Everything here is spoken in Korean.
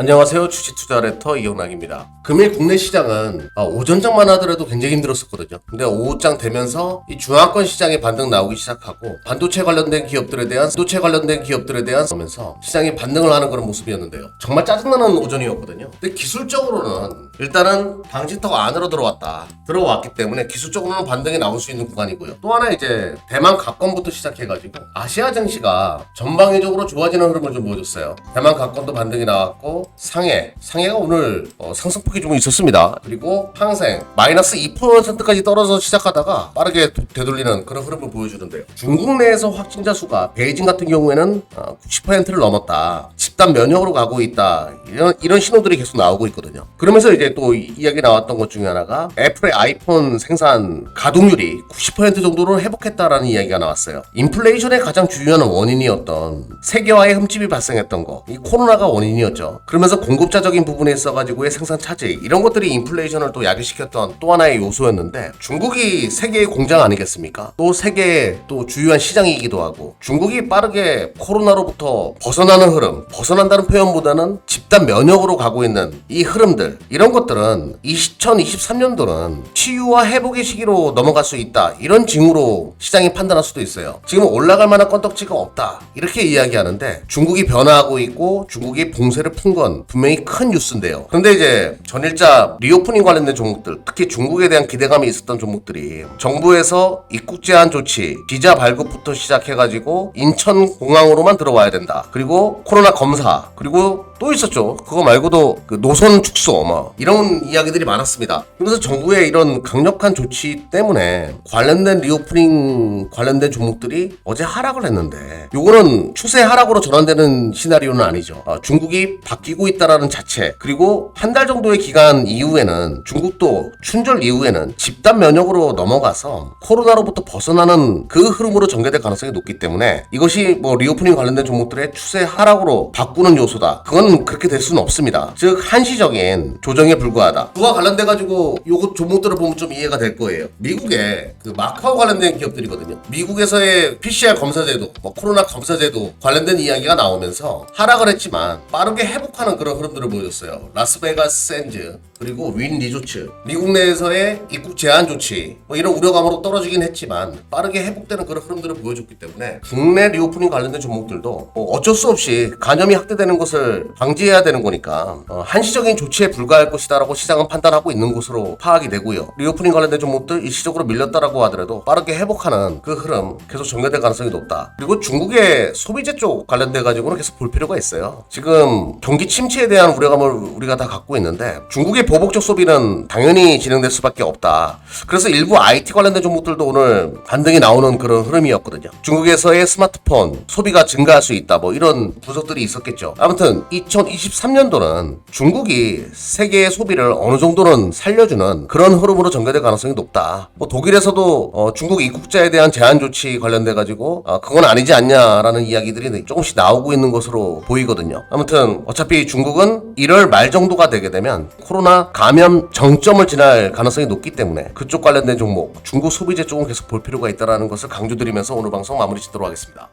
안녕하세요. 주식투자레터 이영락입니다. 금일 국내 시장은 오전장만 하더라도 굉장히 힘들었었거든요. 근데 오후장 되면서 이 중화권 시장의 반등 나오기 시작하고 반도체 관련된 기업들에 대한 오면서 시장이 반등을 하는 그런 모습이었는데요. 정말 짜증나는 오전이었거든요. 근데 기술적으로는 일단은 방지턱 안으로 들어왔기 때문에 기술적으로는 반등이 나올 수 있는 구간이고요. 또 하나 이제 대만 각권부터 시작해가지고 아시아 증시가 전방위적으로 좋아지는 흐름을 좀 보여줬어요. 대만 각권도 반등이 나왔고 상해가 오늘 상승폭이 좀 있었습니다. 그리고 항생 마이너스 2%까지 떨어져 시작하다가 빠르게 되돌리는 그런 흐름을 보여주는데요. 중국 내에서 확진자 수가 베이징 같은 경우에는 90%를 넘었다. 집단 면역으로 가고 있다. 이런 신호들이 계속 나오고 있거든요. 그러면서 이제 또 이야기 나왔던 것 중에 하나가 애플의 아이폰 생산 가동률이 90% 정도로 회복했다라는 이야기가 나왔어요. 인플레이션의 가장 중요한 원인이었던 세계화의 흠집이 발생했던 거, 이 코로나가 원인이었죠. 그러면서 공급자적인 부분에 있어가지고의 생산 차질, 이런 것들이 인플레이션을 또 야기시켰던 또 하나의 요소였는데, 중국이 세계의 공장 아니겠습니까? 또 세계의 또 주요한 시장이기도 하고, 중국이 빠르게 코로나로부터 벗어나는 흐름, 벗어난다는 표현보다는 집단 면역으로 가고 있는 이 흐름들, 이런 것들은 2023년도는 치유와 회복의 시기로 넘어갈 수 있다, 이런 징후로 시장이 판단할 수도 있어요. 지금 올라갈 만한 건덕지가 없다, 이렇게 이야기하는데, 중국이 변화하고 있고 중국이 봉쇄를 푼 건 분명히 큰 뉴스인데요. 그런데 이제 전일자 리오프닝 관련된 종목들, 특히 중국에 대한 기대감이 있었던 종목들이 정부에서 입국 제한 조치, 비자 발급부터 시작해가지고 인천공항으로만 들어와야 된다, 그리고 코로나 검사, 그리고 또 있었죠. 그거 말고도 그 노선 축소 이런 이야기들이 많았습니다. 그래서 정부의 이런 강력한 조치 때문에 관련된 리오프닝 관련된 종목들이 어제 하락을 했는데, 요거는 추세 하락으로 전환되는 시나리오는 아니죠. 중국이 바뀌고 있다라는 자체, 그리고 한 달 정도의 기간 이후에는 중국도 춘절 이후에는 집단 면역으로 넘어가서 코로나로부터 벗어나는 그 흐름으로 전개될 가능성이 높기 때문에 이것이 리오프닝 관련된 종목들의 추세 하락으로 바꾸는 요소다, 그건 그렇게 될 수는 없습니다. 즉 한시적인 조정에 불과하다. 그와 관련돼 가지고 요거 종목들을 보면 좀 이해가 될 거예요. 미국의 그 마카오 관련된 기업들이거든요. 미국에서의 PCR 검사제도, 코로나 검사제도 관련된 이야기가 나오면서 하락을 했지만 빠르게 회복하는 그런 흐름들을 보여줬어요. 라스베가스 샌즈, 그리고 윈 리조츠, 미국 내에서의 입국 제한 조치, 이런 우려감으로 떨어지긴 했지만 빠르게 회복되는 그런 흐름들을 보여줬기 때문에 국내 리오프닝 관련된 종목들도 어쩔 수 없이 감염이 확대되는 것을 방지해야 되는 거니까 한시적인 조치에 불과할 것이다라고 시장은 판단하고 있는 것으로 파악이 되고요. 리오프닝 관련된 종목들 일시적으로 밀렸다라고 하더라도 빠르게 회복하는 그 흐름 계속 전개될 가능성이 높다. 그리고 중국의 소비재 쪽 관련돼 가지고는 계속 볼 필요가 있어요. 지금 경기 침체에 대한 우려감을 우리가 다 갖고 있는데 중국의 보복적 소비는 당연히 진행될 수밖에 없다. 그래서 일부 IT 관련된 종목들도 오늘 반등이 나오는 그런 흐름이었거든요. 중국에서의 스마트폰 소비가 증가할 수 있다, 이런 분석들이 있었겠죠. 아무튼 2023년도는 중국이 세계의 소비를 어느 정도는 살려주는 그런 흐름으로 전개될 가능성이 높다. 독일에서도 중국 입국자에 대한 제한 조치 관련돼 가지고 그건 아니지 않냐라는 이야기들이 조금씩 나오고 있는 것으로 보이거든요. 아무튼 어차피 중국은 1월 말 정도가 되게 되면 코로나 감염 정점을 지날 가능성이 높기 때문에 그쪽 관련된 종목, 중국 소비재 쪽은 계속 볼 필요가 있다는 것을 강조드리면서 오늘 방송 마무리 짓도록 하겠습니다.